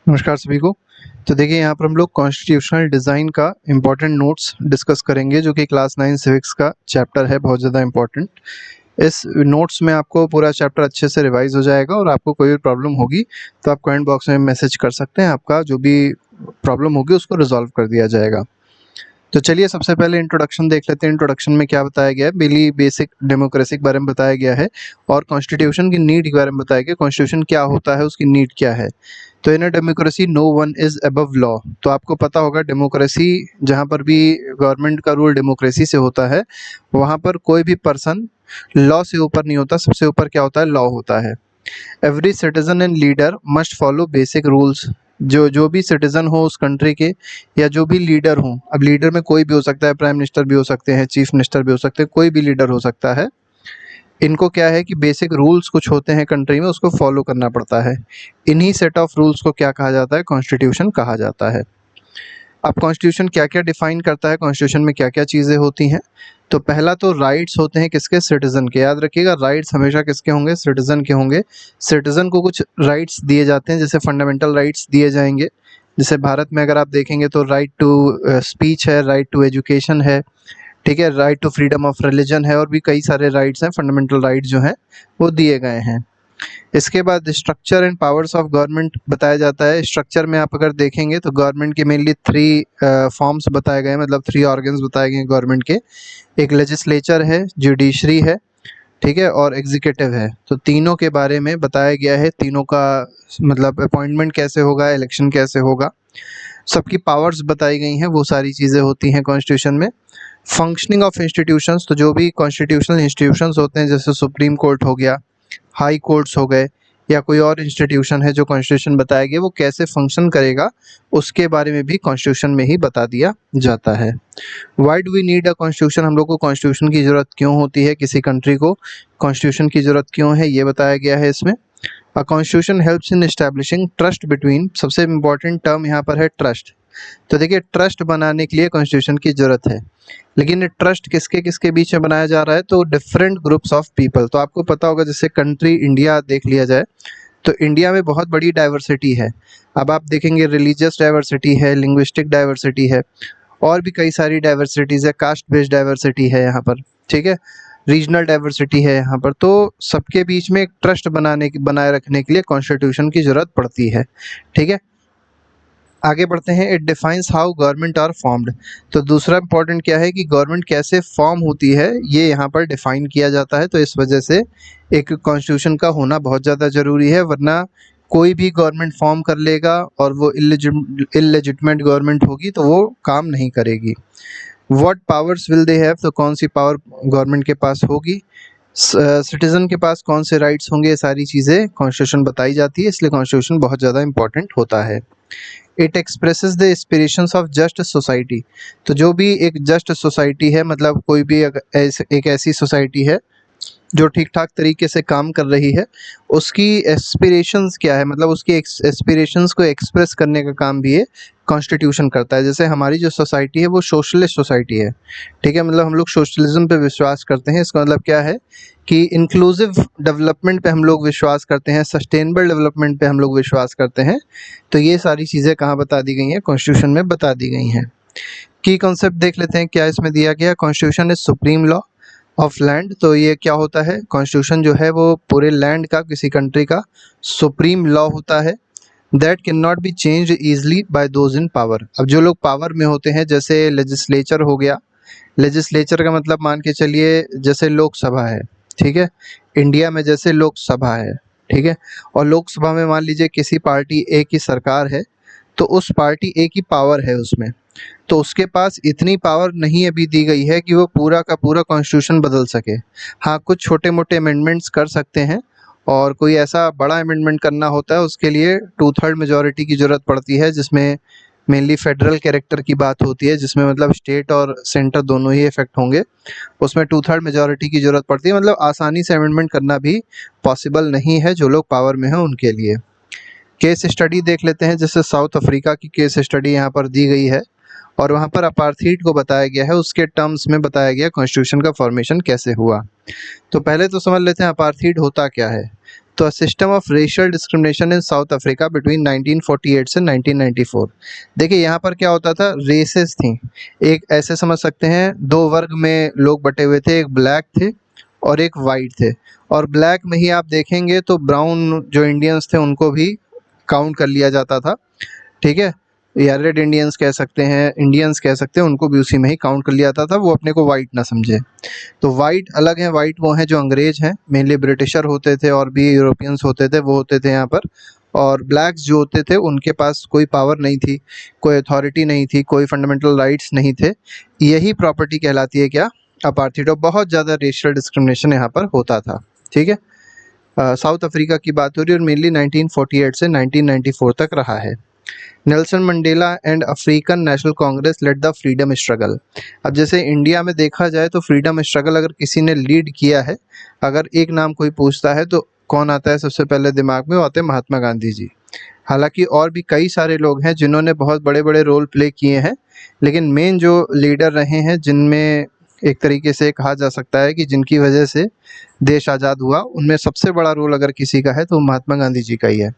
नमस्कार सभी को। तो देखिए यहाँ पर हम लोग कॉन्स्टिट्यूशनल डिज़ाइन का इम्पोर्टेंट नोट्स डिस्कस करेंगे जो कि क्लास 9 सिविक्स का चैप्टर है, बहुत ज़्यादा इम्पोर्टेंट। इस नोट्स में आपको पूरा चैप्टर अच्छे से रिवाइज हो जाएगा और आपको कोई भी प्रॉब्लम होगी तो आप कमेंट बॉक्स में मैसेज कर सकते हैं, आपका जो भी प्रॉब्लम होगी उसको रिजॉल्व कर दिया जाएगा। तो चलिए सबसे पहले इंट्रोडक्शन देख लेते हैं। इंट्रोडक्शन में क्या बताया गया है, बेली बेसिक डेमोक्रेसी के बारे में बताया गया है और कॉन्स्टिट्यूशन की नीड के बारे में बताया गया। कॉन्स्टिट्यूशन क्या होता है, उसकी नीड क्या है। तो in a democracy no one is above law. तो आपको पता होगा डेमोक्रेसी, जहाँ पर भी गवर्नमेंट का रूल डेमोक्रेसी से होता है वहाँ पर कोई भी पर्सन लॉ से ऊपर नहीं होता। सबसे ऊपर क्या होता है, लॉ होता है। Every citizen and leader must follow basic rules. जो भी सिटीजन हो उस कंट्री के या जो भी लीडर हो, अब लीडर में कोई भी हो सकता है, प्राइम मिनिस्टर भी हो सकते हैं, चीफ मिनिस्टर भी हो सकते हैं, कोई भी लीडर हो सकता है। इनको क्या है कि बेसिक रूल्स कुछ होते हैं कंट्री में, उसको फॉलो करना पड़ता है। इन्हीं सेट ऑफ रूल्स को क्या कहा जाता है, कॉन्स्टिट्यूशन कहा जाता है। अब कॉन्स्टिट्यूशन क्या क्या डिफाइन करता है, कॉन्स्टिट्यूशन में क्या क्या चीज़ें होती हैं। तो पहला तो राइट्स होते हैं किसके, सिटीजन के। याद रखिएगा, राइट्स हमेशा किसके होंगे, सिटीजन के होंगे। सिटीजन को कुछ राइट्स दिए जाते हैं, जैसे फंडामेंटल राइट्स दिए जाएंगे। जैसे भारत में अगर आप देखेंगे तो राइट टू स्पीच है, राइट टू एजुकेशन है, ठीक है, right to freedom of religion है, और भी कई सारे राइट्स हैं, फंडामेंटल राइट्स जो हैं वो दिए गए हैं। इसके बाद structure and powers of government बताया जाता है। स्ट्रक्चर में आप अगर देखेंगे तो गवर्नमेंट के मेनली 3 फॉर्म्स बताए गए हैं, मतलब 3 ऑर्गन्स बताए गए हैं गवर्नमेंट के। एक लेजिस्लेचर है, जुडिशरी है, ठीक है, और एग्जीक्यूटिव है। तो तीनों के बारे में बताया गया है, तीनों का मतलब अपॉइंटमेंट कैसे होगा, इलेक्शन कैसे होगा, सबकी पावर्स बताई गई हैं, वो सारी चीज़ें होती हैं कॉन्स्टिट्यूशन में। फंक्शनिंग ऑफ इंस्टीट्यूशंस, तो जो भी कॉन्स्टिट्यूशनल इंस्टीट्यूशंस होते हैं, जैसे सुप्रीम कोर्ट हो गया, हाई कोर्ट्स हो गए, या कोई और इंस्टीट्यूशन है जो कॉन्स्टिट्यूशन बताया गया वो कैसे फंक्शन करेगा, उसके बारे में भी कॉन्स्टिट्यूशन में ही बता दिया जाता है। Why do we need a constitution, हम लोग को कॉन्स्टिट्यूशन की ज़रूरत क्यों होती है, किसी कंट्री को कॉन्स्टिट्यूशन की ज़रूरत क्यों है, ये बताया गया है इसमें। A constitution helps in establishing trust between, सबसे इम्पॉर्टेंट टर्म यहाँ पर है ट्रस्ट। तो देखिए, ट्रस्ट बनाने के लिए कॉन्स्टिट्यूशन की ज़रूरत है, लेकिन ये ट्रस्ट किसके किसके बीच में बनाया जा रहा है, तो डिफरेंट ग्रुप्स ऑफ पीपल। तो आपको पता होगा, जैसे कंट्री इंडिया देख लिया जाए तो इंडिया में बहुत बड़ी डाइवर्सिटी है। अब आप देखेंगे रिलीजियस डाइवर्सिटी है, लिंग्विस्टिक डाइवर्सिटी है, और भी कई सारी डाइवर्सिटीज़ है, कास्ट बेस्ड डाइवर्सिटी है यहाँ पर, ठीक है, रीजनल डाइवर्सिटी है यहाँ पर। तो सबके बीच में एक ट्रस्ट बनाए रखने के लिए कॉन्स्टिट्यूशन की ज़रूरत पड़ती है, ठीक है। आगे बढ़ते हैं। It defines how government are formed. तो दूसरा इंपॉर्टेंट क्या है कि गवर्नमेंट कैसे फॉर्म होती है, ये यहाँ पर डिफाइन किया जाता है। तो इस वजह से एक कॉन्स्टिट्यूशन का होना बहुत ज़्यादा ज़रूरी है, वरना कोई भी गवर्नमेंट फॉर्म कर लेगा और वो इलेजिटमेट गवर्नमेंट होगी तो वो काम नहीं करेगी। What powers will they have, तो कौन सी पावर गवर्नमेंट के पास होगी, सिटीज़न के पास कौन से राइट्स होंगे, ये सारी चीज़ें कॉन्स्टिट्यूशन बताई जाती है। इसलिए कॉन्स्टिट्यूशन बहुत ज़्यादा इंपॉर्टेंट होता है। It expresses the aspirations of just society. तो जो भी एक जस्ट सोसाइटी है, मतलब कोई भी एक ऐसी सोसाइटी है जो ठीक ठाक तरीके से काम कर रही है, उसकी एस्पिरेशंस क्या है, मतलब उसकी एस्पिरेशंस को एक्सप्रेस करने का काम भी ये कॉन्स्टिट्यूशन करता है। जैसे हमारी जो सोसाइटी है वो सोशलिस्ट सोसाइटी है, ठीक है, मतलब हम लोग सोशलिज्म पे विश्वास करते हैं। इसका मतलब क्या है कि इंक्लूसिव डेवलपमेंट पे हम लोग विश्वास करते हैं, सस्टेनेबल डेवलपमेंट पे हम लोग विश्वास करते हैं। तो ये सारी चीज़ें कहाँ बता दी गई हैं, कॉन्स्टिट्यूशन में बता दी गई हैं। की कॉन्सेप्ट देख लेते हैं, क्या इसमें दिया गया। Constitution is supreme law of land. तो ये क्या होता है, कॉन्स्टिट्यूशन जो है वो पूरे लैंड का, किसी कंट्री का सुप्रीम लॉ होता है। That can not be change easily by those in power. अब जो लोग पावर में होते हैं, जैसे लेजिस्लेचर हो गया, लेजिस्लेचर का मतलब मान के चलिए जैसे लोकसभा है, ठीक है, इंडिया में जैसे लोकसभा है, ठीक है, और लोकसभा में मान लीजिए किसी पार्टी ए की सरकार है, तो उस पार्टी ए की पावर है उसमें, तो उसके पास इतनी पावर नहीं अभी दी गई है कि वो पूरा का पूरा कॉन्स्टिट्यूशन बदल सके। हाँ, कुछ छोटे मोटे अमेंडमेंट्स कर सकते हैं, और कोई ऐसा बड़ा अमेंडमेंट करना होता है उसके लिए 2/3 मेजॉरिटी की ज़रूरत पड़ती है, जिसमें मेनली फेडरल कैरेक्टर की बात होती है, जिसमें मतलब स्टेट और सेंटर दोनों ही इफेक्ट होंगे। उसमें 2/3 मेजॉरिटी की ज़रूरत पड़ती है, मतलब आसानी से अमेंडमेंट करना भी पॉसिबल नहीं है जो लोग पावर में हैं उनके लिए। केस स्टडी देख लेते हैं, जैसे साउथ अफ्रीका की केस स्टडी यहाँ पर दी गई है, और वहाँ पर अपार्थीड को बताया गया है, उसके टर्म्स में बताया गया कॉन्स्टिट्यूशन का फॉर्मेशन कैसे हुआ। तो पहले तो समझ लेते हैं अपार्थीड होता क्या है। तो system of racial discrimination in south Africa between 1948 से 1994। देखिए यहाँ पर क्या होता था, रेसेस थी। एक ऐसे समझ सकते हैं, दो वर्ग में लोग बटे हुए थे, एक ब्लैक थे और एक वाइट थे। और ब्लैक में ही आप देखेंगे तो ब्राउन जो इंडियंस थे उनको भी काउंट कर लिया जाता था, ठीक है, या रेड इंडियंस कह सकते हैं, इंडियंस कह सकते हैं, उनको भी उसी में ही काउंट कर लिया जाता था, वो अपने को वाइट ना समझे। तो वाइट अलग है, वाइट वो हैं जो अंग्रेज हैं, मेनली ब्रिटिशर होते थे और भी यूरोपियंस होते थे, वो होते थे यहाँ पर। और ब्लैक्स जो होते थे उनके पास कोई पावर नहीं थी, कोई अथॉरिटी नहीं थी, कोई फंडामेंटल राइट्स नहीं थे। यही प्रॉपर्टी कहलाती है क्या, अपार्थाइड। और बहुत ज़्यादा रेशियल डिस्क्रिमिनेशन यहाँ पर होता था, ठीक है। साउथ अफ्रीका की बात हो रही है और मेनली 1948 से 1994 तक रहा है। Nelson Mandela and African National Congress led the freedom struggle. अब जैसे इंडिया में देखा जाए तो फ्रीडम स्ट्रगल अगर किसी ने लीड किया है, अगर एक नाम कोई पूछता है तो कौन आता है सबसे पहले दिमाग में, वो आते हैं महात्मा गांधी जी। हालांकि और भी कई सारे लोग हैं जिन्होंने बहुत बड़े बड़े रोल प्ले किए हैं, लेकिन मेन जो लीडर रहे हैं, जिनमें एक तरीके से कहा जा सकता है कि जिनकी वजह से देश आज़ाद हुआ, उनमें सबसे बड़ा रोल अगर किसी का है तो महात्मा गांधी जी का ही है।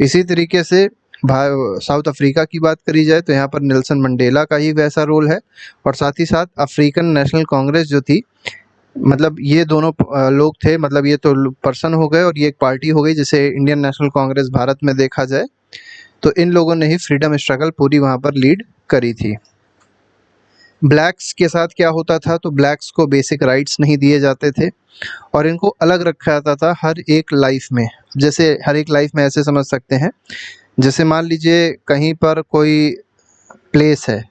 इसी तरीके से साउथ अफ्रीका की बात करी जाए तो यहाँ पर नेल्सन मंडेला का ही वैसा रोल है। और साथ ही साथ अफ्रीकन नेशनल कांग्रेस जो थी, मतलब ये दोनों लोग थे, मतलब ये तो पर्सन हो गए और ये एक पार्टी हो गई, जैसे इंडियन नेशनल कांग्रेस भारत में देखा जाए, तो इन लोगों ने ही फ्रीडम स्ट्रगल पूरी वहाँ पर लीड करी थी। ब्लैक्स के साथ क्या होता था, तो ब्लैक्स को बेसिक राइट्स नहीं दिए जाते थे और इनको अलग रखा जाता था हर एक लाइफ में। जैसे हर एक लाइफ में ऐसे समझ सकते हैं, जैसे मान लीजिए कहीं पर कोई प्लेस है,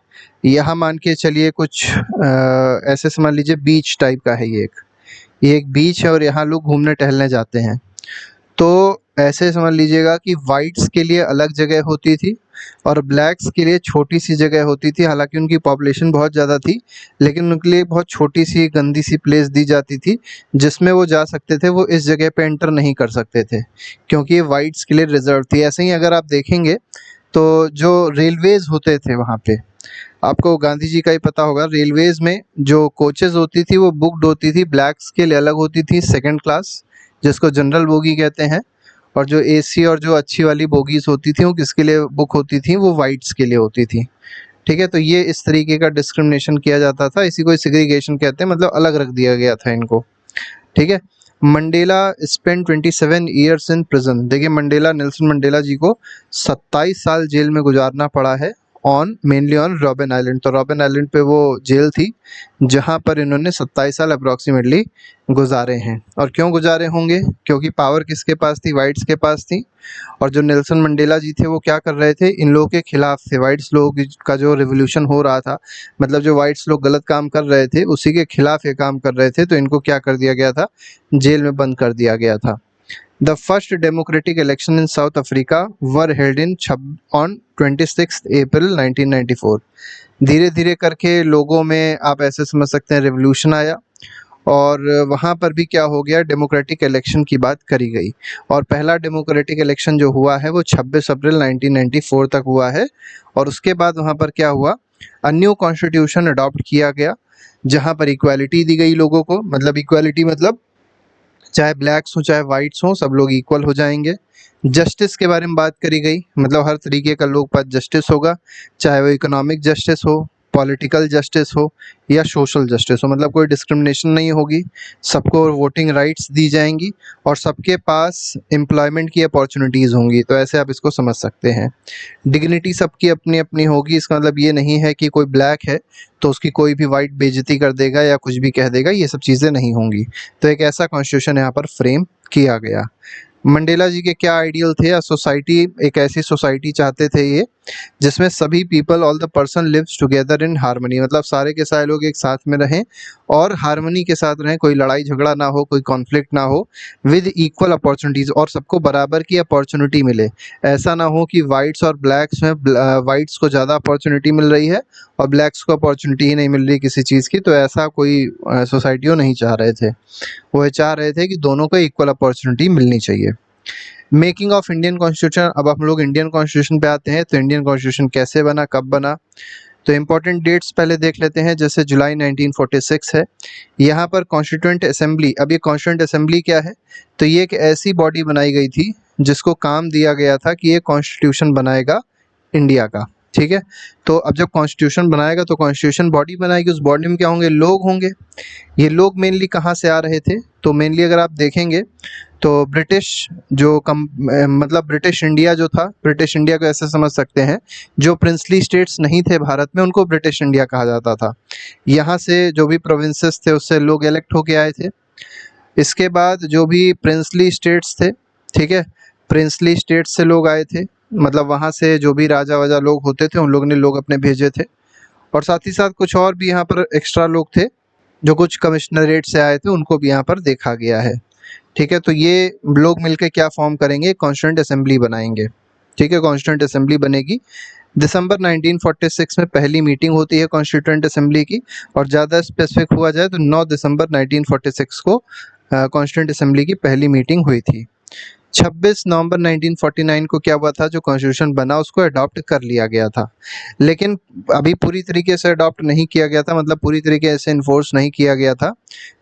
यहाँ मान के चलिए कुछ ऐसे समझ लीजिए बीच टाइप का है, ये एक बीच है और यहाँ लोग घूमने टहलने जाते हैं। तो ऐसे समझ लीजिएगा कि वाइट्स के लिए अलग जगह होती थी और ब्लैक्स के लिए छोटी सी जगह होती थी। हालांकि उनकी पॉपुलेशन बहुत ज़्यादा थी, लेकिन उनके लिए बहुत छोटी सी गंदी सी प्लेस दी जाती थी जिसमें वो जा सकते थे, वो इस जगह पे एंटर नहीं कर सकते थे क्योंकि ये वाइट्स के लिए रिजर्व थी। ऐसे ही अगर आप देखेंगे तो जो रेलवेज़ होते थे वहाँ पे, आपको गांधी जी का ही पता होगा, रेलवेज़ में जो कोचेज़ होती थी वो बुकड होती थी, ब्लैक्स के लिए अलग होती थी सेकंड क्लास, जिसको जनरल बोगी कहते हैं, और जो एसी और जो अच्छी वाली बोगीज़ होती थी वो किसके लिए बुक होती थी, वो वाइट्स के लिए होती थी, ठीक है। तो ये इस तरीके का डिस्क्रिमिनेशन किया जाता था, इसी को सेग्रीगेशन कहते हैं, मतलब अलग रख दिया गया था इनको, ठीक है। Mandela spend 27 years in prison. देखिए मंडेला, नेल्सन मंडेला जी को 27 साल जेल में गुजारना पड़ा है, मेनली ऑन रॉबिन आइलैंड। तो रॉबिन आइलैंड पे वो जेल थी जहाँ पर इन्होंने 27 साल अप्रॉक्सीमेटली गुजारे हैं। और क्यों गुजारे होंगे, क्योंकि पावर किसके पास थी, वाइट्स के पास थी। और जो नेल्सन मंडेला जी थे वो क्या कर रहे थे, इन लोगों के खिलाफ थे, वाइट्स लोगों का जो रिवोल्यूशन हो रहा था, मतलब जो वाइट्स लोग गलत काम कर रहे थे उसी के खिलाफ ये काम कर रहे थे, तो इनको क्या कर दिया गया था, जेल में बंद कर दिया गया था। The first democratic election in south Africa were held in on 26 अप्रैल 1994। धीरे धीरे करके लोगों में, आप ऐसे समझ सकते हैं, रेवोल्यूशन आया और वहाँ पर भी क्या हो गया, डेमोक्रेटिक इलेक्शन की बात करी गई। और पहला डेमोक्रेटिक इलेक्शन जो हुआ है वो 26 अप्रैल 1994 तक हुआ है। और उसके बाद वहाँ पर क्या हुआ, अ न्यू कॉन्स्टिट्यूशन अडॉप्ट किया गया जहाँ पर इक्वालिटी दी गई लोगों को, मतलब इक्वालिटी मतलब चाहे ब्लैक्स हो चाहे वाइट्स हो सब लोग इक्वल हो जाएंगे। जस्टिस के बारे में बात करी गई, मतलब हर तरीके का लोग पास जस्टिस होगा, चाहे वो इकोनॉमिक जस्टिस हो, पॉलिटिकल जस्टिस हो या सोशल जस्टिस हो, मतलब कोई डिस्क्रिमिनेशन नहीं होगी, सबको वोटिंग राइट्स दी जाएंगी और सबके पास एम्प्लॉयमेंट की अपॉर्चुनिटीज़ होंगी। तो ऐसे आप इसको समझ सकते हैं। डिग्निटी सबकी अपनी अपनी होगी, इसका मतलब ये नहीं है कि कोई ब्लैक है तो उसकी कोई भी वाइट बेइज्जती कर देगा या कुछ भी कह देगा, ये सब चीज़ें नहीं होंगी। तो एक ऐसा कॉन्स्टिट्यूशन यहाँ पर फ्रेम किया गया। मंडेला जी के क्या आइडियल थे, सोसाइटी, एक ऐसी सोसाइटी चाहते थे ये जिसमें सभी people, all the person lives together in harmony, मतलब सारे के सारे लोग एक साथ में रहें और हार्मनी के साथ रहें, कोई लड़ाई झगड़ा ना हो, कोई कॉन्फ्लिक्ट ना हो, विद इक्वल अपॉर्चुनिटीज़, और सबको बराबर की अपॉर्चुनिटी मिले। ऐसा ना हो कि वाइट्स और ब्लैक्स में वाइट्स को ज़्यादा अपॉर्चुनिटी मिल रही है और ब्लैक्स को अपॉर्चुनिटी ही नहीं मिल रही किसी चीज़ की, तो ऐसा कोई सोसाइटियों नहीं चाह रहे थे। वो ये चाह रहे थे कि दोनों को इक्वल अपॉर्चुनिटी मिलनी चाहिए। Making of Indian constitution. अब हम लोग इंडियन कॉन्स्टिट्यूशन पे आते हैं, तो इंडियन कॉन्स्टिट्यूशन कैसे बना, कब बना, तो इम्पोर्टेंट डेट्स पहले देख लेते हैं। जैसे जुलाई 1946 है, यहाँ पर कॉन्स्टिट्यूएंट असेंबली। अब ये कॉन्स्टिट्यूएंट असेंबली क्या है? तो ये एक ऐसी बॉडी बनाई गई थी जिसको काम दिया गया था कि ये कॉन्स्टिट्यूशन बनाएगा इंडिया का, ठीक है। तो अब जब कॉन्स्टिट्यूशन बनाएगा तो कॉन्स्टिट्यूशन बॉडी बनाएगी, उस बॉडी में क्या होंगे? लोग होंगे। ये लोग मेनली कहाँ से आ रहे थे? तो मेनली अगर आप देखेंगे तो ब्रिटिश जो मतलब ब्रिटिश इंडिया जो था, ब्रिटिश इंडिया को ऐसे समझ सकते हैं, जो प्रिंसली स्टेट्स नहीं थे भारत में उनको ब्रिटिश इंडिया कहा जाता था। यहाँ से जो भी प्रोविंसेस थे उससे लोग इलेक्ट होके आए थे। इसके बाद जो भी प्रिंसली स्टेट्स थे, ठीक है, प्रिंसली स्टेट्स से लोग आए थे, मतलब वहाँ से जो भी राजा वाजा लोग होते थे उन लोगों ने लोग अपने भेजे थे। और साथ ही साथ कुछ और भी यहाँ पर एक्स्ट्रा लोग थे जो कुछ कमिश्नरेट से आए थे, उनको भी यहाँ पर देखा गया है, ठीक है। तो ये लोग मिलकर क्या फॉर्म करेंगे? कॉन्स्टिट्यूएंट असेंबली बनाएंगे, ठीक है। कॉन्स्टिट्यूएंट असेंबली बनेगी। दिसंबर 1946 में पहली मीटिंग होती है कॉन्स्टिट्यूएंट असेंबली की, और ज़्यादा स्पेसिफिक हुआ जाए तो 9 दिसंबर 1946 को कॉन्स्टिट्यूएंट असेंबली की पहली मीटिंग हुई थी। 26 नवंबर 1949 को क्या हुआ था? जो कॉन्स्टिट्यूशन बना उसको अडॉप्ट कर लिया गया था, लेकिन अभी पूरी तरीके से अडॉप्ट नहीं किया गया था, मतलब पूरी तरीके से इन्फोर्स नहीं किया गया था।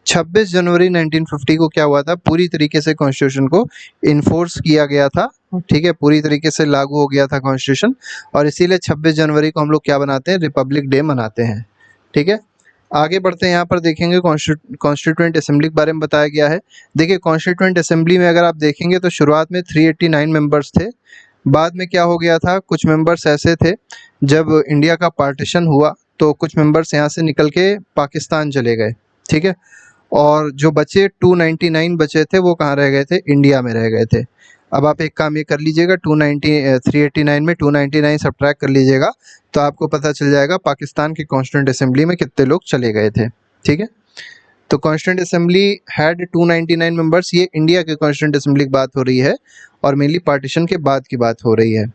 26 जनवरी 1950 को क्या हुआ था? पूरी तरीके से कॉन्स्टिट्यूशन को इन्फोर्स किया गया था, ठीक है, पूरी तरीके से लागू हो गया था कॉन्स्टिट्यूशन, और इसीलिए 26 जनवरी को हम लोग क्या बनाते हैं? रिपब्लिक डे मनाते हैं, ठीक है। आगे बढ़ते हैं, यहाँ पर देखेंगे कॉन्स्टिट्यूएंट असेंबली के बारे में बताया गया है। देखिए कॉन्स्टिट्यूएंट असेंबली में अगर आप देखेंगे तो शुरुआत में 389 मेंबर्स थे। बाद में क्या हो गया था? कुछ मेंबर्स ऐसे थे, जब इंडिया का पार्टीशन हुआ तो कुछ मेंबर्स यहाँ से निकल के पाकिस्तान चले गए, ठीक है। और जो बचे 299 बचे थे वो कहाँ रह गए थे? इंडिया में रह गए थे। अब आप एक काम ये कर लीजिएगा, 389 में 299 सब्ट्रैक्ट कर लीजिएगा तो आपको पता चल जाएगा पाकिस्तान की कॉन्स्टिट्यूएंट असेंबली में कितने लोग चले गए थे, ठीक है। तो कॉन्स्टिट्यूएंट असेंबली हैड 299 मेंबर्स। ये इंडिया के कॉन्स्टिट्यूएंट असेंबली की बात हो रही है और मेनली पार्टीशन के बाद की बात हो रही है,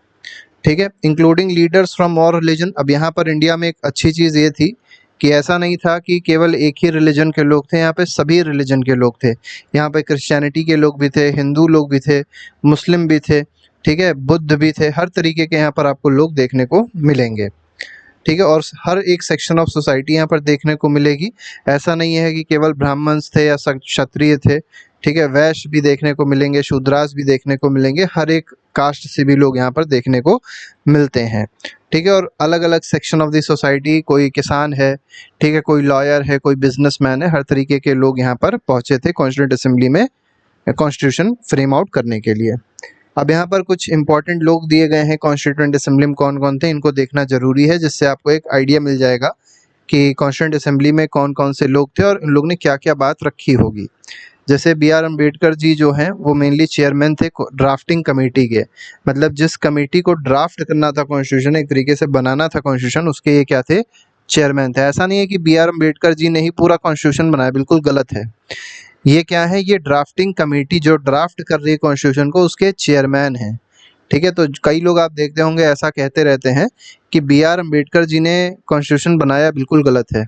ठीक है। Including leaders from all religion. अब यहाँ पर इंडिया में एक अच्छी चीज़ ये थी कि ऐसा नहीं था कि केवल एक ही रिलीजन के लोग थे, यहाँ पे सभी रिलीजन के लोग थे। यहाँ पे क्रिश्चियनिटी के लोग भी थे, हिंदू लोग भी थे, मुस्लिम भी थे, ठीक है, बुद्ध भी थे, हर तरीके के यहाँ पर आपको लोग देखने को मिलेंगे, ठीक है। और हर एक सेक्शन ऑफ सोसाइटी यहाँ पर देखने को मिलेगी। ऐसा नहीं है कि केवल ब्राह्मण्स थे या क्षत्रिय थे, ठीक है, वैश्य भी देखने को मिलेंगे, शूद्रास भी देखने को मिलेंगे, हर एक कास्ट से भी लोग यहाँ पर देखने को मिलते हैं, ठीक है। और अलग अलग सेक्शन ऑफ द सोसाइटी, कोई किसान है, ठीक है, कोई लॉयर है, कोई बिजनेसमैन है, हर तरीके के लोग यहाँ पर पहुँचे थे कॉन्स्टिट्यूएंट असेंबली में कॉन्स्टिट्यूशन फ्रेम आउट करने के लिए। अब यहाँ पर कुछ इंपॉर्टेंट लोग दिए गए हैं कॉन्स्टिट्यूएंट असेंबली में कौन कौन थे, इनको देखना जरूरी है, जिससे आपको एक आइडिया मिल जाएगा कि कॉन्स्टिट्यूएंट असेंबली में कौन कौन से लोग थे और इन लोग ने क्या क्या बात रखी होगी। जैसे B.R. अम्बेडकर जी जो हैं वो मेनली चेयरमैन थे ड्राफ्टिंग कमेटी के, मतलब जिस कमेटी को ड्राफ्ट करना था कॉन्स्टिट्यूशन, एक तरीके से बनाना था कॉन्स्टिट्यूशन, उसके ये क्या थे? चेयरमैन थे। ऐसा नहीं है कि B.R. अम्बेडकर जी ने ही पूरा कॉन्स्टिट्यूशन बनाया, बिल्कुल गलत है। ये क्या है? ये ड्राफ्टिंग कमेटी जो ड्राफ्ट कर रही है कॉन्स्टिट्यूशन को, उसके चेयरमैन हैं, ठीक है। तो कई लोग आप देखते होंगे ऐसा कहते रहते हैं कि B.R. अम्बेडकर जी ने कॉन्स्टिट्यूशन बनाया, बिल्कुल गलत है।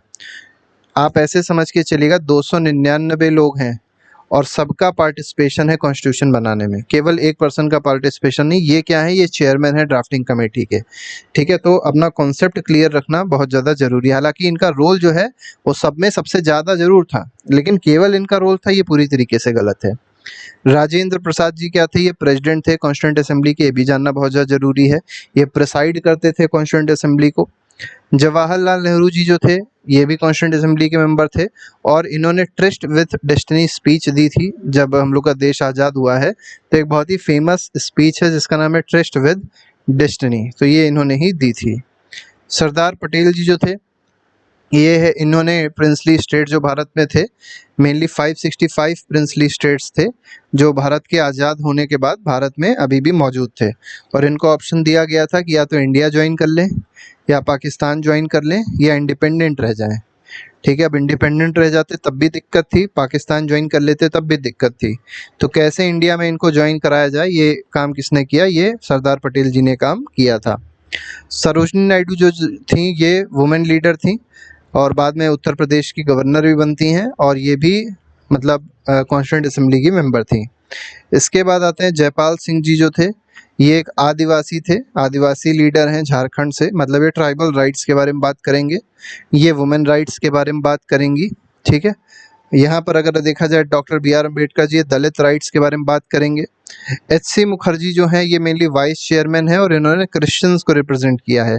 आप ऐसे समझ के चलिएगा 299 लोग हैं और सबका पार्टिसिपेशन है कॉन्स्टिट्यूशन बनाने में, केवल एक पर्सन का पार्टिसिपेशन नहीं। ये क्या है? ये चेयरमैन है ड्राफ्टिंग कमेटी के, ठीक है। तो अपना कॉन्सेप्ट क्लियर रखना बहुत ज़्यादा जरूरी है। हालांकि इनका रोल जो है वो सब में सबसे ज़्यादा जरूर था, लेकिन केवल इनका रोल था, ये पूरी तरीके से गलत है। राजेंद्र प्रसाद जी क्या थे? ये प्रेसिडेंट थे कॉन्स्टिट्यूएंट असेंबली के, ये भी जानना बहुत ज़्यादा जरूरी है। ये प्रेसाइड करते थे कॉन्स्टिट्यूएंट असेंबली को। जवाहरलाल नेहरू जी जो थे ये भी कॉन्स्टिट्यूएंट असेंबली के मेंबर थे, और इन्होंने ट्रस्ट विथ डेस्टिनी स्पीच दी थी जब हम लोग का देश आज़ाद हुआ है। तो एक बहुत ही फेमस स्पीच है जिसका नाम है ट्रस्ट विद डेस्टिनी, तो ये इन्होंने ही दी थी। सरदार पटेल जी जो थे ये है, इन्होंने प्रिंसली स्टेट जो भारत में थे, मेनली 565 प्रिंसली स्टेट्स थे जो भारत के आज़ाद होने के बाद भारत में अभी भी मौजूद थे, और इनको ऑप्शन दिया गया था कि या तो इंडिया ज्वाइन कर लें या पाकिस्तान ज्वाइन कर लें या इंडिपेंडेंट रह जाएं, ठीक है। अब इंडिपेंडेंट रह जाते तब भी दिक्कत थी, पाकिस्तान ज्वाइन कर लेते तब भी दिक्कत थी। तो कैसे इंडिया में इनको ज्वाइन कराया जाए, ये काम किसने किया? ये सरदार पटेल जी ने काम किया था। सरोजिनी नायडू जो थी ये वुमेन लीडर थी, और बाद में उत्तर प्रदेश की गवर्नर भी बनती हैं, और ये भी मतलब कॉन्स्टिट्यूएंट असेंबली की मेंबर थी। इसके बाद आते हैं जयपाल सिंह जी जो थे, ये एक आदिवासी थे, आदिवासी लीडर हैं झारखंड से, मतलब ये ट्राइबल राइट्स के बारे में बात करेंगे, ये वुमेन राइट्स के बारे में बात करेंगी। ठीक है, यहाँ पर अगर देखा जाए doctor B R Ambedkar ji Dalit rights के बारे में बात करेंगे। एच.सी. मुखर्जी जो हैं ये मेनली वाइस चेयरमैन है और इन्होंने क्रिश्चियंस को रिप्रेजेंट किया है,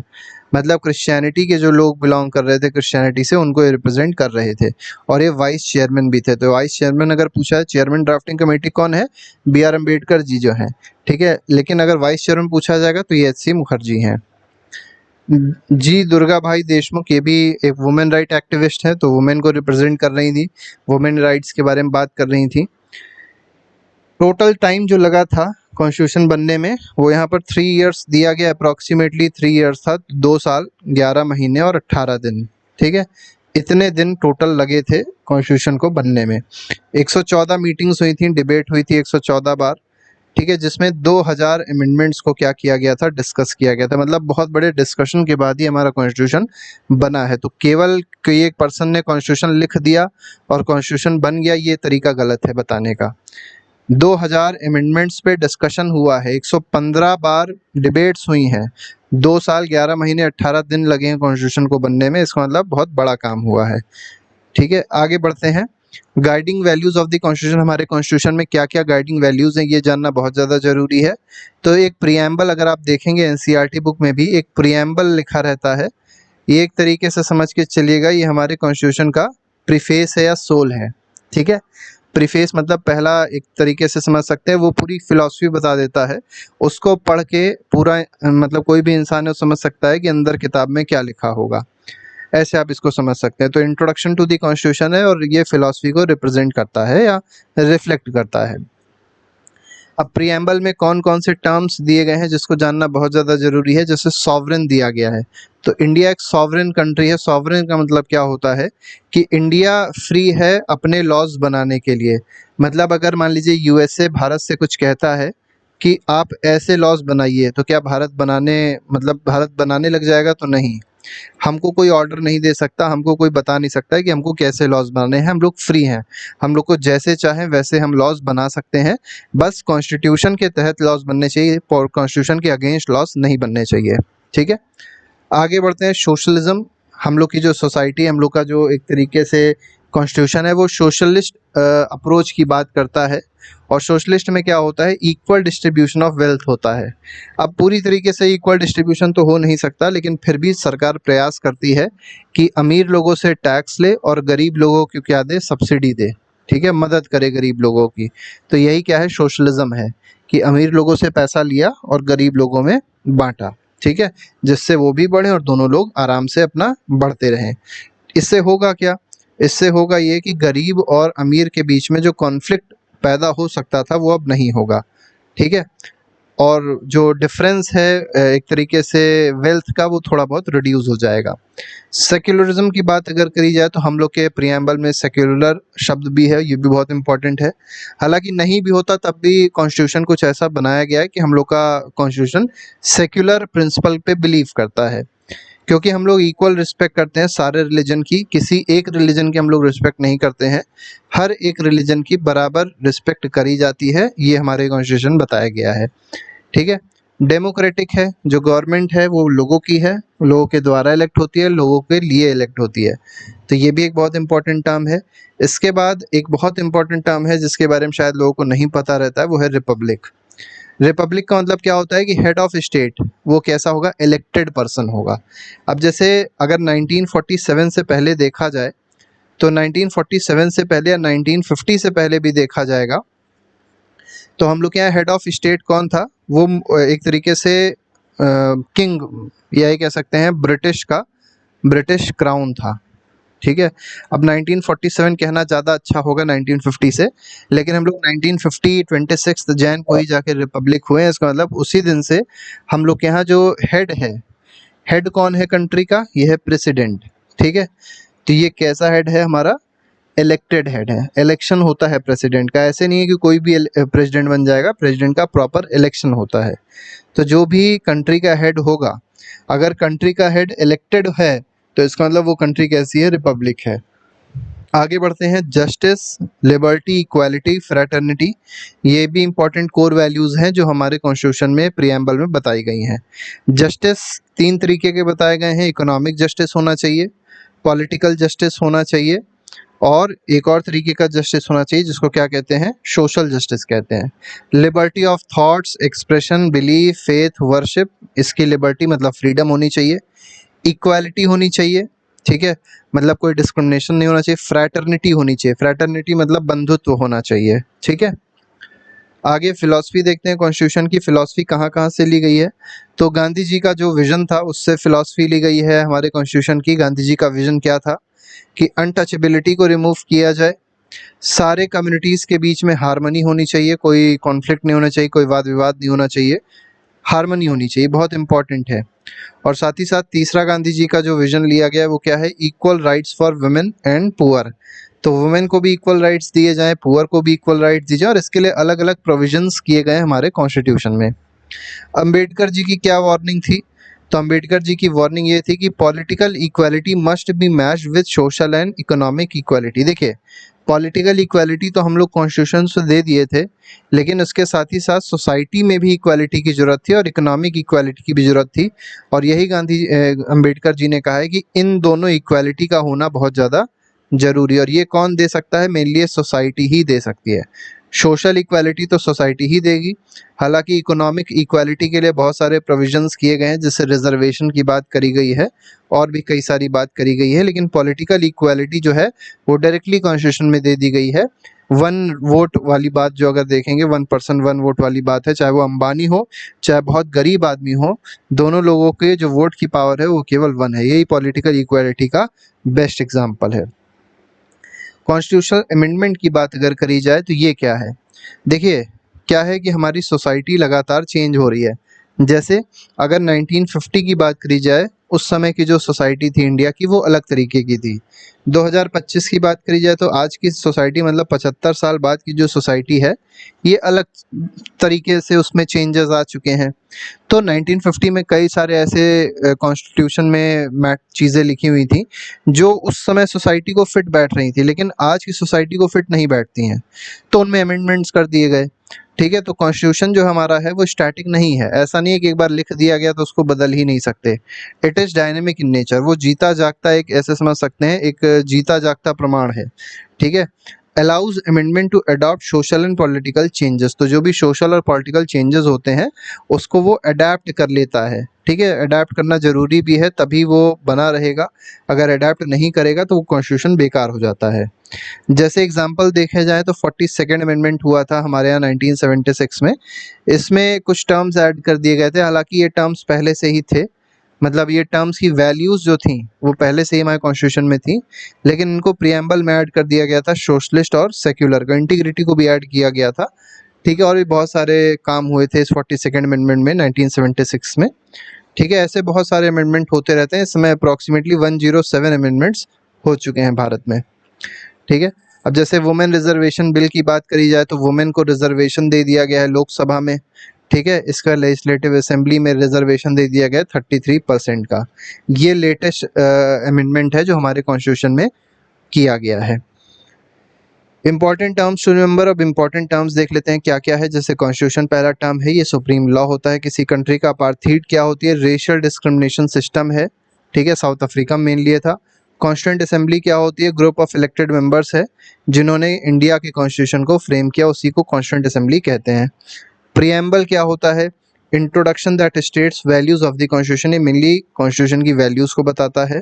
मतलब क्रिश्चियनिटी के जो लोग बिलोंग कर रहे थे क्रिश्चियनिटी से उनको ये रिप्रेजेंट कर रहे थे, और ये वाइस चेयरमैन भी थे। तो वाइस चेयरमैन अगर पूछा है, चेयरमैन ड्राफ्टिंग कमेटी कौन है? बी आर अम्बेडकर जी जो हैं। ठीक है, लेकिन अगर वाइस चेयरमैन पूछा जाएगा तो ये एच.सी. मुखर्जी हैं। जी दुर्गा भाई देशमुख ये भी एक वुमेन राइट एक्टिविस्ट है, तो वुमेन को रिप्रेजेंट कर रही थी, वुमेन राइट्स के बारे में बात कर रही थी। टोटल टाइम जो लगा था कॉन्स्टिट्यूशन बनने में वो यहाँ पर 3 इयर्स दिया गया, अप्रॉक्सीमेटली 3 इयर्स था, 2 साल 11 महीने और 18 दिन। ठीक है, इतने दिन टोटल लगे थे कॉन्स्टिट्यूशन को बनने में। 114 मीटिंग्स हुई थी, डिबेट हुई थी 114 बार। ठीक है, जिसमें 2000 अमेंडमेंट्स को क्या किया गया था, डिस्कस किया गया था, मतलब बहुत बड़े डिस्कशन के बाद ही हमारा कॉन्स्टिट्यूशन बना है। तो केवल कोई एक पर्सन ने कॉन्स्टिट्यूशन लिख दिया और कॉन्स्टिट्यूशन बन गया, ये तरीका गलत है बताने का। 2000 अमेंडमेंट्स पे डिस्कशन हुआ है, 115 बार डिबेट्स हुई हैं, 2 साल 11 महीने 18 दिन लगे हैं कॉन्स्टिट्यूशन को बनने में, इसका मतलब बहुत बड़ा काम हुआ है। ठीक है, आगे बढ़ते हैं। Guiding values of the constitution, हमारे कॉन्स्टिट्यूशन में क्या क्या गाइडिंग वैल्यूज हैं ये जानना बहुत ज़्यादा ज़रूरी है। तो एक प्रियम्बल अगर आप देखेंगे एनसीईआरटी बुक में भी एक प्रियम्बल लिखा रहता है, ये एक तरीके से समझ के चलिएगा, ये हमारे कॉन्स्टिट्यूशन का प्रीफेस है या सोल है। ठीक है, प्रीफेस मतलब पहला एक तरीके से समझ सकते हैं, वो पूरी फिलॉसफी बता देता है, उसको पढ़ के पूरा मतलब कोई भी इंसान है वो समझ सकता है कि अंदर किताब में क्या लिखा होगा, ऐसे आप इसको समझ सकते हैं। तो इंट्रोडक्शन टू द कॉन्स्टिट्यूशन है और ये फिलॉसफी को रिप्रेजेंट करता है या रिफ्लेक्ट करता है। अब प्रियम्बल में कौन कौन से टर्म्स दिए गए हैं जिसको जानना बहुत ज़्यादा ज़रूरी है, जैसे सॉवरेन दिया गया है, तो इंडिया एक सॉवरेन कंट्री है। सॉवरेन का मतलब क्या होता है कि इंडिया फ्री है अपने लॉज बनाने के लिए, मतलब अगर मान लीजिए यूएसए भारत से कुछ कहता है कि आप ऐसे लॉज बनाइए, तो क्या भारत बनाने मतलब भारत बनाने लग जाएगा? तो नहीं, हमको कोई ऑर्डर नहीं दे सकता, हमको कोई बता नहीं सकता है कि हमको कैसे लॉज बनाने हैं, हम लोग फ्री हैं, हम लोग को जैसे चाहें वैसे हम लॉज बना सकते हैं, बस कॉन्स्टिट्यूशन के तहत लॉज बनने चाहिए, कॉन्स्टिट्यूशन के अगेंस्ट लॉज नहीं बनने चाहिए। ठीक है, आगे बढ़ते हैं। सोशलिज्म, हम लोग की जो सोसाइटी, हम लोग का जो एक तरीके से कॉन्स्टिट्यूशन है वो सोशलिस्ट अप्रोच की बात करता है, और सोशलिस्ट में क्या होता है, इक्वल डिस्ट्रीब्यूशन ऑफ वेल्थ होता है। अब पूरी तरीके से इक्वल डिस्ट्रीब्यूशन तो हो नहीं सकता, लेकिन फिर भी सरकार प्रयास करती है कि अमीर लोगों से टैक्स ले और गरीब लोगों को क्या दे, सब्सिडी दे। ठीक है, मदद करे गरीब लोगों की। तो यही क्या है, सोशलिज्म है, कि अमीर लोगों से पैसा लिया और गरीब लोगों में बांटा। ठीक है, जिससे वो भी बढ़े और दोनों लोग आराम से अपना बढ़ते रहें। इससे होगा क्या, इससे होगा ये कि गरीब और अमीर के बीच में जो कॉन्फ्लिक्ट पैदा हो सकता था वो अब नहीं होगा। ठीक है, और जो डिफरेंस है एक तरीके से वेल्थ का, वो थोड़ा बहुत रिड्यूस हो जाएगा। सेक्युलरिज्म की बात अगर करी जाए तो हम लोग के प्रियम्बल में सेक्युलर शब्द भी है, ये भी बहुत इंपॉर्टेंट है। हालांकि नहीं भी होता तब भी कॉन्स्टिट्यूशन कुछ ऐसा बनाया गया है कि हम लोग का कॉन्स्टिट्यूशन सेक्युलर प्रिंसिपल पे बिलीव करता है, क्योंकि हम लोग इक्वल रिस्पेक्ट करते हैं सारे रिलीजन की, किसी एक रिलीजन की हम लोग रिस्पेक्ट नहीं करते हैं, हर एक रिलीजन की बराबर रिस्पेक्ट करी जाती है, ये हमारे कॉन्स्टिट्यूशन बताया गया है। ठीक है, डेमोक्रेटिक है, जो गवर्नमेंट है वो लोगों की है, लोगों के द्वारा इलेक्ट होती है, लोगों के लिए इलेक्ट होती है, तो ये भी एक बहुत इंपॉर्टेंट टर्म है। इसके बाद एक बहुत इंपॉर्टेंट टर्म है जिसके बारे में शायद लोगों को नहीं पता रहता है, वो है रिपब्लिक। रिपब्लिक का मतलब क्या होता है कि हेड ऑफ स्टेट वो कैसा होगा, इलेक्टेड पर्सन होगा। अब जैसे अगर 1947 से पहले देखा जाए, तो 1947 से पहले या 1950 से पहले भी देखा जाएगा, तो हम लोग के यहाँ हेड ऑफ स्टेट कौन था, वो एक तरीके से किंग या ये कह सकते हैं ब्रिटिश क्राउन था। ठीक है, अब 1947 कहना ज़्यादा अच्छा होगा 1950 से, लेकिन हम लोग 1950 26 जैन को ही जाके रिपब्लिक हुए हैं। इसका मतलब उसी दिन से हम लोग के यहाँ जो हेड है, हेड कौन है कंट्री का, ये है प्रेसिडेंट। ठीक है, तो ये कैसा हेड है हमारा, इलेक्टेड हेड है, इलेक्शन होता है प्रेसिडेंट का, ऐसे नहीं है कि कोई भी प्रेसिडेंट बन जाएगा, प्रेसिडेंट का प्रॉपर इलेक्शन होता है। तो जो भी कंट्री का हेड होगा, अगर कंट्री का हेड इलेक्टेड है तो इसका मतलब वो कंट्री कैसी है, रिपब्लिक है। आगे बढ़ते हैं, जस्टिस, लिबर्टी, इक्वालिटी, फ्रेटर्निटी, ये भी इंपॉर्टेंट कोर वैल्यूज़ हैं जो हमारे कॉन्स्टिट्यूशन में प्रियम्बल में बताई गई हैं। जस्टिस 3 तरीके के बताए गए हैं, इकोनॉमिक जस्टिस होना चाहिए, पॉलिटिकल जस्टिस होना चाहिए और एक और तरीके का जस्टिस होना चाहिए जिसको क्या कहते हैं, सोशल जस्टिस कहते हैं। Liberty of thoughts, expression, belief, faith, worship, इसकी लिबर्टी मतलब फ्रीडम होनी चाहिए। इक्वालिटी होनी चाहिए, ठीक है, मतलब कोई डिस्क्रिमिनेशन नहीं होना चाहिए। फ्रैटर्निटी होनी चाहिए, फ्रैटर्निटी मतलब बंधुत्व होना चाहिए, ठीक है। आगे फिलॉसफी देखते हैं, कॉन्स्टिट्यूशन की फिलॉसफी कहाँ कहाँ से ली गई है। तो गांधी जी का जो विजन था उससे फिलॉसफी ली गई है हमारे कॉन्स्टिट्यूशन की। गांधी जी का विजन क्या था कि अनटचेबिलिटी को रिमूव किया जाए, सारे कम्युनिटीज़ के बीच में हारमनी होनी चाहिए, कोई कॉन्फ्लिक्ट नहीं होना चाहिए, कोई वाद विवाद नहीं होना चाहिए, हारमनी होनी चाहिए, बहुत इंपॉर्टेंट है। और साथ ही साथ तीसरा गांधी जी का जो विजन लिया गया है वो क्या है, equal rights for women and poor. तो वुमेन को भी इक्वल राइट्स दिए जाएं, पुअर को भी इक्वल राइट्स दिए जाएं, और इसके लिए अलग अलग प्रोविजंस किए गए हैं हमारे कॉन्स्टिट्यूशन में। अंबेडकर जी की क्या वार्निंग थी, तो अंबेडकर जी की वार्निंग ये थी कि political equality must be matched with social and economic equality. देखिए, पॉलिटिकल इक्वालिटी तो हम लोग कॉन्स्टिट्यूशन से दे दिए थे, लेकिन उसके साथ ही साथ सोसाइटी में भी इक्वालिटी की ज़रूरत थी और इकोनॉमिक इक्वालिटी की भी ज़रूरत थी। और यही अंबेडकर जी ने कहा है कि इन दोनों इक्वालिटी का होना बहुत ज़्यादा ज़रूरी है। और ये कौन दे सकता है, मेनली सोसाइटी ही दे सकती है। सोशल इक्वालिटी तो सोसाइटी ही देगी। हालांकि इकोनॉमिक इक्वालिटी के लिए बहुत सारे प्रोविजंस किए गए हैं, जिससे रिजर्वेशन की बात करी गई है और भी कई सारी बात करी गई है, लेकिन पॉलिटिकल इक्वालिटी जो है वो डायरेक्टली कॉन्स्टिट्यूशन में दे दी गई है। 1 वोट वाली बात जो अगर देखेंगे, 1 पर्सन 1 वोट वाली बात है, चाहे वो अंबानी हो चाहे बहुत गरीब आदमी हो, दोनों लोगों के जो वोट की पावर है वो केवल 1 है। यही पॉलिटिकल इक्वालिटी का बेस्ट एग्जाम्पल है। कॉन्स्टिट्यूशनल अमेंडमेंट की बात अगर करी जाए तो ये क्या है, देखिए क्या है कि हमारी सोसाइटी लगातार चेंज हो रही है। जैसे अगर 1950 की बात करी जाए, उस समय की जो सोसाइटी थी इंडिया की वो अलग तरीके की थी। 2025 की बात करी जाए तो आज की सोसाइटी मतलब 75 साल बाद की जो सोसाइटी है ये अलग तरीके से उसमें चेंजेस आ चुके हैं। तो 1950 में कई सारे ऐसे कॉन्स्टिट्यूशन में चीज़ें लिखी हुई थी जो उस समय सोसाइटी को फिट बैठ रही थी, लेकिन आज की सोसाइटी को फिट नहीं बैठती हैं, तो उनमें अमेंडमेंट्स कर दिए गए, ठीक है। तो कॉन्स्टिट्यूशन जो हमारा है वो स्टैटिक नहीं है, ऐसा नहीं है कि एक बार लिख दिया गया तो उसको बदल ही नहीं सकते। It is dynamic in nature, वो जीता जागता एक, ऐसे समझ सकते हैं, एक जीता जागता प्रमाण है, ठीक है। Allows amendment to adopt social and political changes, तो जो भी सोशल और पॉलिटिकल चेंजेस होते हैं उसको वो अडेप्ट कर लेता है, ठीक है। अडेप्ट करना ज़रूरी भी है, तभी वो बना रहेगा। अगर अडेप्ट नहीं करेगा तो वो कॉन्स्टिट्यूशन बेकार हो जाता है। जैसे एग्जांपल देखे जाए तो 42nd अमेंडमेंट हुआ था हमारे यहाँ 1976 में। इसमें कुछ टर्म्स ऐड कर दिए गए थे, हालांकि ये टर्म्स पहले से ही थे, मतलब ये टर्म्स की वैल्यूज़ जो थी वो पहले से ही हमारे कॉन्स्टिट्यूशन में थी, लेकिन इनको प्रियम्बल में ऐड कर दिया गया था। सोशलिस्ट और सेक्युलर को, इंटीग्रिटी को भी ऐड किया गया था, ठीक है। और भी बहुत सारे काम हुए थे इस 42nd अमेंडमेंट में 1976 में, ठीक है। ऐसे बहुत सारे अमेंडमेंट होते रहते हैं। इस समय अप्रॉक्सीमेटली 107 अमेंडमेंट्स हो चुके हैं भारत में, ठीक है। अब जैसे वुमेन रिजर्वेशन बिल की बात करी जाए तो वुमेन को रिजर्वेशन दे दिया गया है लोकसभा में, ठीक है। इसका लेजिस्लेटिव असेंबली में रिजर्वेशन दे दिया गया 33% का। ये लेटेस्ट अमेंडमेंट है जो हमारे कॉन्स्टिट्यूशन में किया गया है। इंपॉर्टेंट टर्म्स टू रिमेंबर, अब इंपॉर्टेंट टर्म्स देख लेते हैं क्या क्या है। जैसे कॉन्स्टिट्यूशन पहला टर्म है, ये सुप्रीम लॉ होता है किसी कंट्री का। अपार्थीड क्या होती है, रेशियल डिस्क्रिमिनेशन सिस्टम है, ठीक है, साउथ अफ्रीका में मेनली था। कॉन्स्टिट्यूंट असेंबली क्या होती है, ग्रुप ऑफ इलेक्टेड मेंबर्स है जिन्होंने इंडिया के कॉन्स्टिट्यूशन को फ्रेम किया, उसी को कॉन्स्टिट्यूंट असेंबली कहते हैं। प्रियम्बल क्या होता है, introduction that states values of the constitution, ये मेनली कॉन्स्टिट्यूशन की वैल्यूज को बताता है।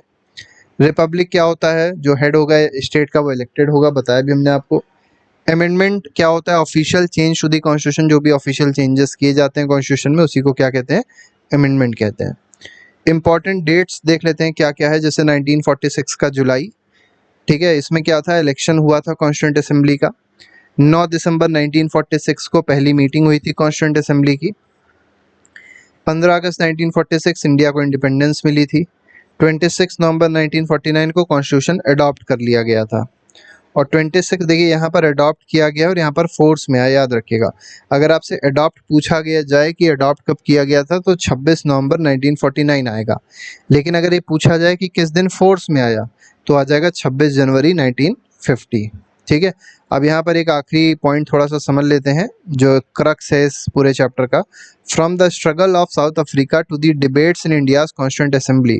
रिपब्लिक क्या होता है, जो हेड होगा स्टेट का वो इलेक्टेड होगा, बताया भी हमने आपको। अमेंडमेंट क्या होता है, official change to the constitution, जो भी ऑफिशियल चेंजेस किए जाते हैं कॉन्स्टिट्यूशन में उसी को क्या कहते हैं, अमेंडमेंट कहते हैं। इंपॉर्टेंट डेट्स देख लेते हैं क्या क्या है। जैसे 1946 का जुलाई, ठीक है, इसमें क्या था, इलेक्शन हुआ था कॉन्स्टिट्यूंट असेंबली का। 9 दिसंबर 1946 को पहली मीटिंग हुई थी कॉन्स्टिट्यूंट असेंबली की। 15 अगस्त 1946 इंडिया को इंडिपेंडेंस मिली थी। 26 नवंबर 1949 को कॉन्स्टिट्यूशन अडॉप्ट कर लिया गया था। और 26 देखिए यहाँ पर अडॉप्ट किया गया और यहाँ पर फोर्स में आया, याद रखिएगा। अगर आपसे अडॉप्ट पूछा गया जाए कि अडॉप्ट कब किया गया था तो 26 नवंबर 1949 आएगा, लेकिन अगर ये पूछा जाए कि किस दिन फोर्स में आया तो आ जाएगा 26 जनवरी 50। ठीक है, अब यहाँ पर एक आखिरी पॉइंट थोड़ा सा समझ लेते हैं जो क्रक्स है इस पूरे चैप्टर का। From the struggle of South Africa to the debates in India's constituent assembly,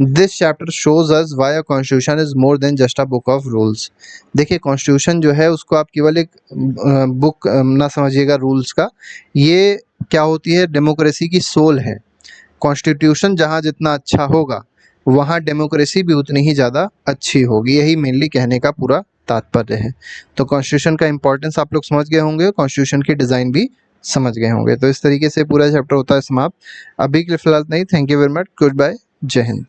this chapter shows us why a constitution is more than just a book of rules. देखिए, कॉन्स्टिट्यूशन जो है उसको आप केवल एक बुक ना समझिएगा रूल्स का, ये क्या होती है, डेमोक्रेसी की सोल है। कॉन्स्टिट्यूशन जहाँ जितना अच्छा होगा वहाँ डेमोक्रेसी भी उतनी ही ज़्यादा अच्छी होगी, यही मेनली कहने का पूरा तात्पर्य है। तो कॉन्स्टिट्यूशन का इंपॉर्टेंस आप लोग समझ गए होंगे, कॉन्स्टिट्यूशन की डिज़ाइन भी समझ गए होंगे। तो इस तरीके से पूरा चैप्टर होता है समाप्त। अभी के लिए फिलहाल नहीं, thank you very much, goodbye, जय हिंद।